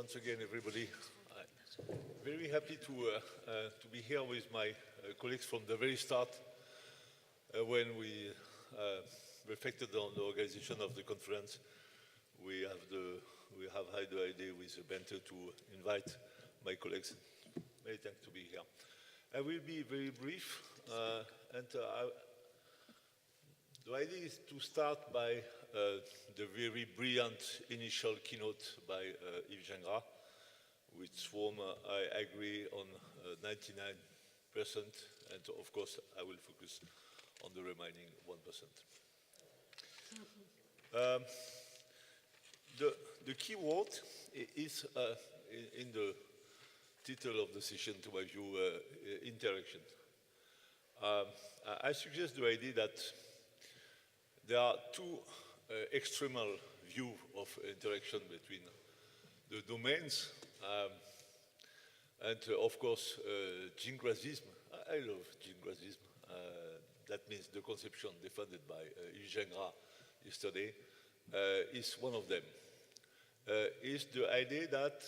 once again, everybody. I'm very happy to be here with my colleagues from the very start when we reflected on the organization of the conference. We have had the idea with Bente to invite my colleagues. Many thanks to be here. I will be very brief, the idea is to start by the very brilliant initial keynote by Yves Gingras, which I agree on 99%, and of course I will focus on the remaining 1%. The key word is in the title of the session, to my view, interaction. I suggest the idea that there are two extremal views of interaction between the domains and of course Gingrasism. I love Gingrasism. That means the conception defended by Yves Gingras yesterday is one of them. Is the idea that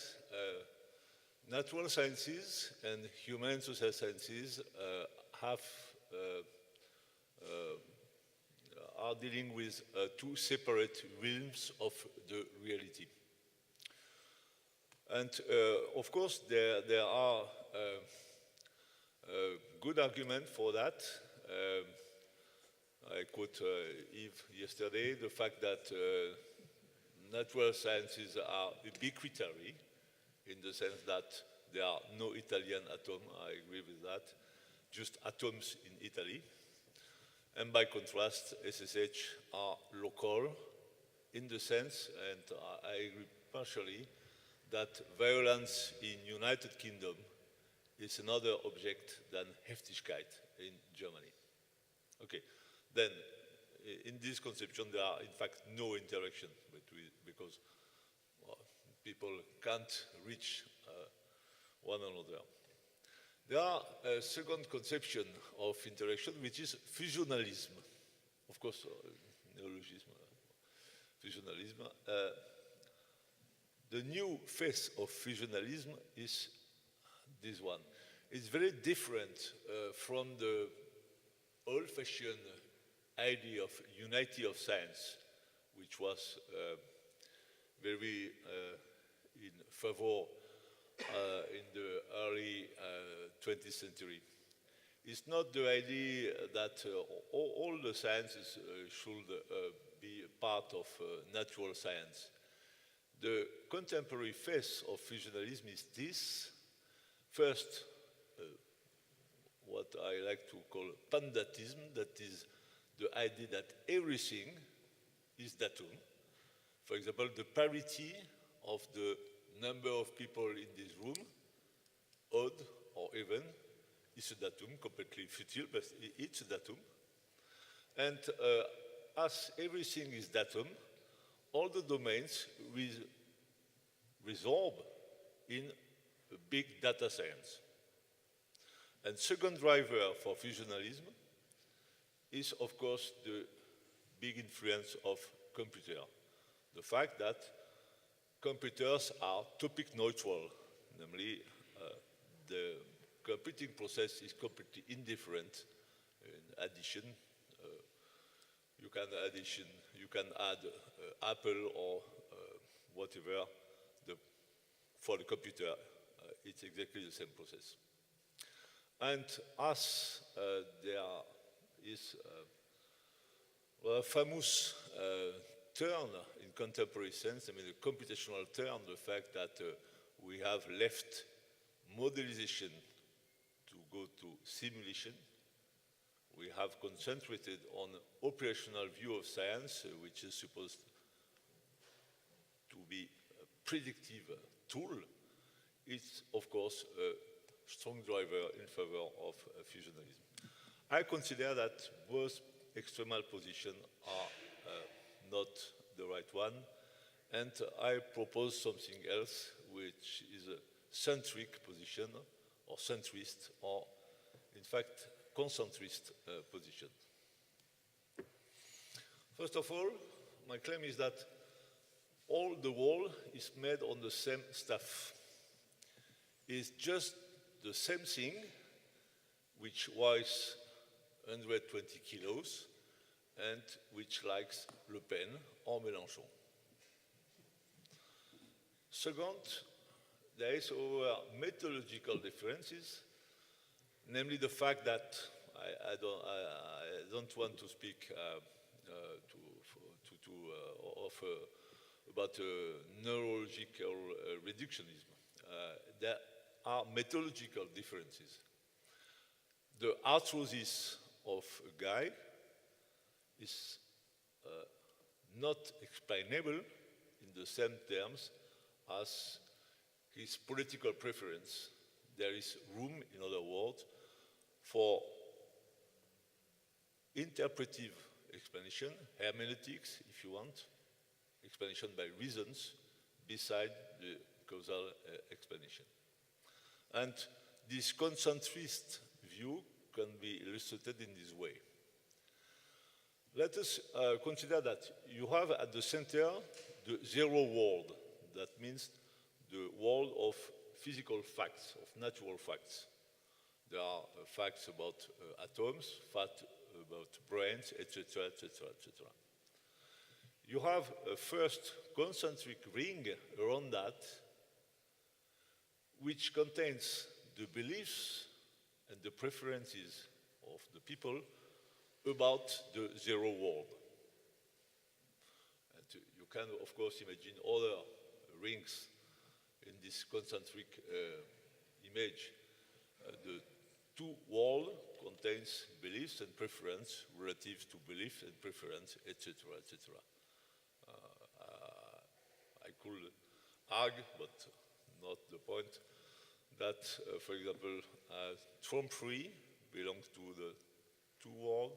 natural sciences and human social sciences are dealing with two separate realms of the reality. And of course, there are good arguments for that. I quote Yves yesterday, the fact that natural sciences are ubiquitary in the sense that there are no Italian atoms, I agree with that, just atoms in Italy. And by contrast, SSH are local in the sense, and I agree partially, that violence in United Kingdom is another object than Heftigkeit in Germany. Okay, then in this conception there are in fact no interaction between, because people can't reach one another. There are a second conception of interaction, which is fusionalism. Of course, neologism, fusionalism. The new face of fusionalism is this one. It's very different from the old-fashioned idea of unity of science, which was very in favor in the early 20th century. It's not the idea that all the sciences should be part of natural science. The contemporary face of fusionalism is this. First, what I like to call pandatism, that is the idea that everything is datum. For example, the parity of the number of people in this room, odd or even, is a datum, completely futile, but it's a datum. And as everything is datum, all the domains will resolve in a big data science. And second driver for fusionalism is, of course, the big influence of computer. The fact that computers are topic neutral, namely the computing process is completely indifferent. In addition, you can add Apple or whatever for the computer. It's exactly the same process. And as there is a famous turn in contemporary sense, I mean the computational turn, the fact that we have left modelization to go to simulation. We have concentrated on operational view of science, which is supposed to be a predictive tool. It's, of course, a strong driver in favor of fusionalism. I consider that both extremal positions are not the right one, and I propose something else, which is a centric position, or centrist, or in fact, concentrist position. First of all, my claim is that all the wall is made on the same stuff. It's just the same thing, which weighs 120 kilos, and which likes Le Pen or Mélenchon. Second, there is our methodological differences, namely the fact that I don't want to speak about neurological reductionism. There are methodological differences. The arthrosis of a guy is not explainable in the same terms as his political preference. There is room, in other words, for interpretive explanation, hermeneutics, if you want, explanation by reasons, beside the causal explanation. And this concentrist view can be illustrated in this way. Let us consider that you have at the center the zero world. That means the world of physical facts, of natural facts. There are facts about atoms, facts about brains, etc., etc., etc. You have a first concentric ring around that, which contains the beliefs and the preferences of the people about the zero world. And you can, of course, imagine other rings in this concentric image. The two world contains beliefs and preference relative to belief and preference, etc., etc. I could argue, but not the point, that, for example, trompery belongs to the two world,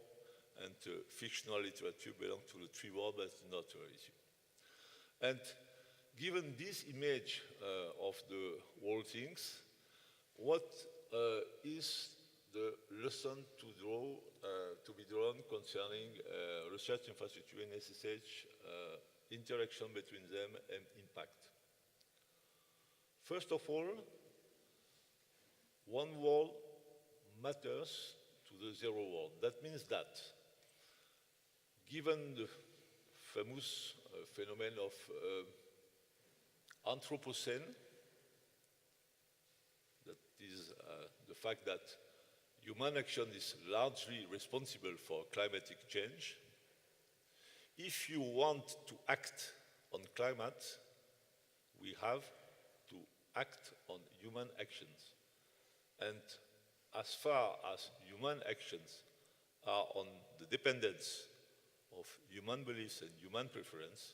and fictional literature belongs to the three world, but it's not our issue. And given this image of the world things, what is the lesson to be drawn concerning research infrastructure in SSH, interaction between them and impact? First of all, one world matters to the zero world. That means that, given the famous phenomenon of Anthropocene, that is the fact that human action is largely responsible for climatic change. If you want to act on climate, we have to act on human actions. And as far as human actions are on the dependence of human beliefs and human preference,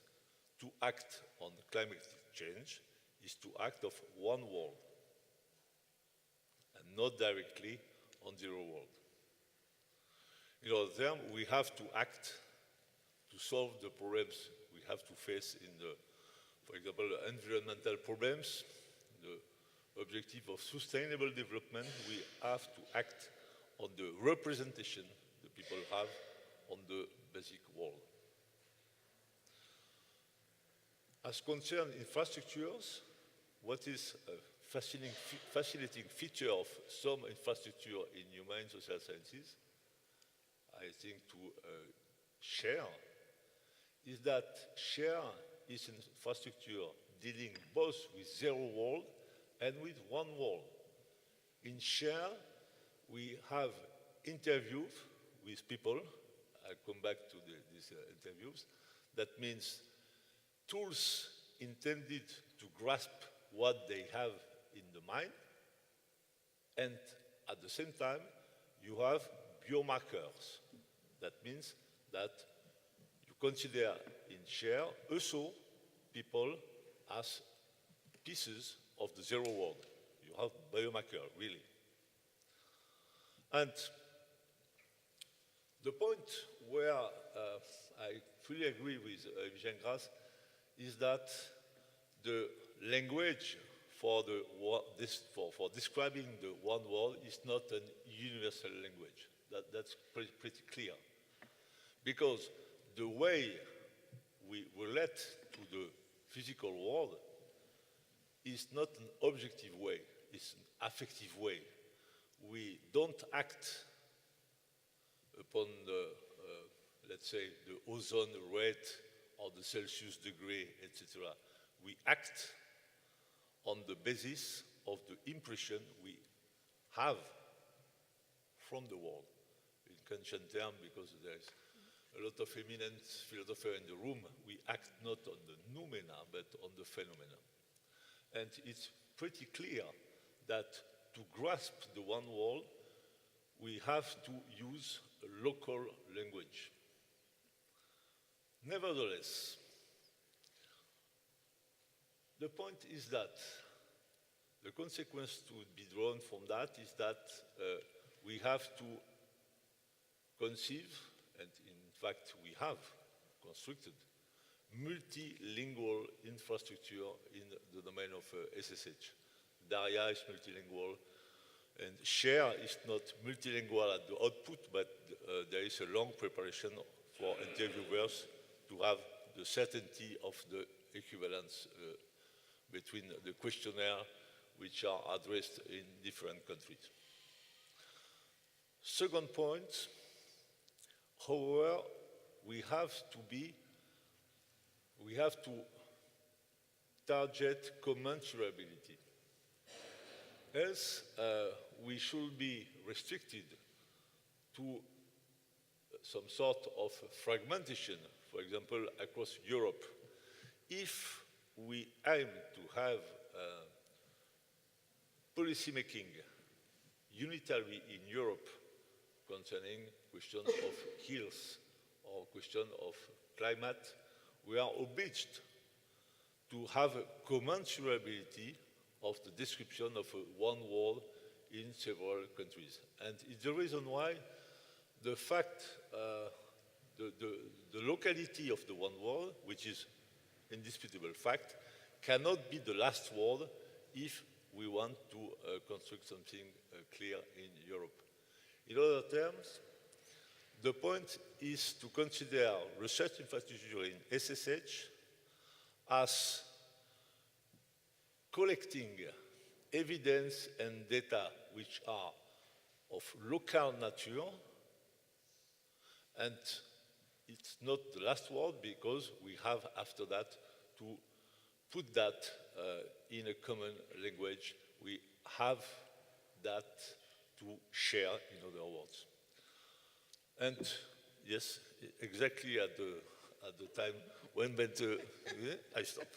to act on climate change is to act of one world and not directly on zero world. In other terms, we have to act to solve the problems we have to face in the, for example, environmental problems, the objective of sustainable development. We have to act on the representation the people have on the basic world. As concerns infrastructures, what is a fascinating feature of some infrastructure in human social sciences, I think to share, is that share is an infrastructure dealing both with zero world and with one world. In share, we have interviews with people. I'll come back to these interviews. That means tools intended to grasp what they have in the mind, and at the same time, you have biomarkers. That means that you consider in share also people as pieces of the zero world. You have biomarker, really. And the point where I fully agree with Jacques is that the language for describing the one world is not a universal language. That's pretty clear. Because the way we relate to the physical world is not an objective way, it's an affective way. We don't act upon the, let's say, the ozone rate or the Celsius degree, etc. We act on the basis of the impression we have from the world. In Kantian term, because there's a lot of eminent philosophers in the room, we act not on the noumena, but on the phenomena. And it's pretty clear that to grasp the one world, we have to use a local language. Nevertheless, the point is that the consequence to be drawn from that is that we have to conceive, and in fact we have constructed, multilingual infrastructure in the domain of SSH. Daria is multilingual, and Share is not multilingual at the output, but there is a long preparation for interviewers to have the certainty of the equivalence between the questionnaire which are addressed in different countries. Second point, however, we have to target commensurability. Else, we should be restricted to some sort of fragmentation, for example, across Europe. If we aim to have policy making unitarily in Europe concerning questions of health or question of climate, we are obliged to have a commensurability of the description of one world in several countries. And it's the reason why the fact, the locality of the one world, which is indisputable fact, cannot be the last word if we want to construct something clear in Europe. In other terms, the point is to consider research infrastructure in SSH as collecting evidence and data which are of local nature, and it's not the last word because we have after that to put that in a common language. We have that to share, in other words. And yes, exactly at the time when I stop.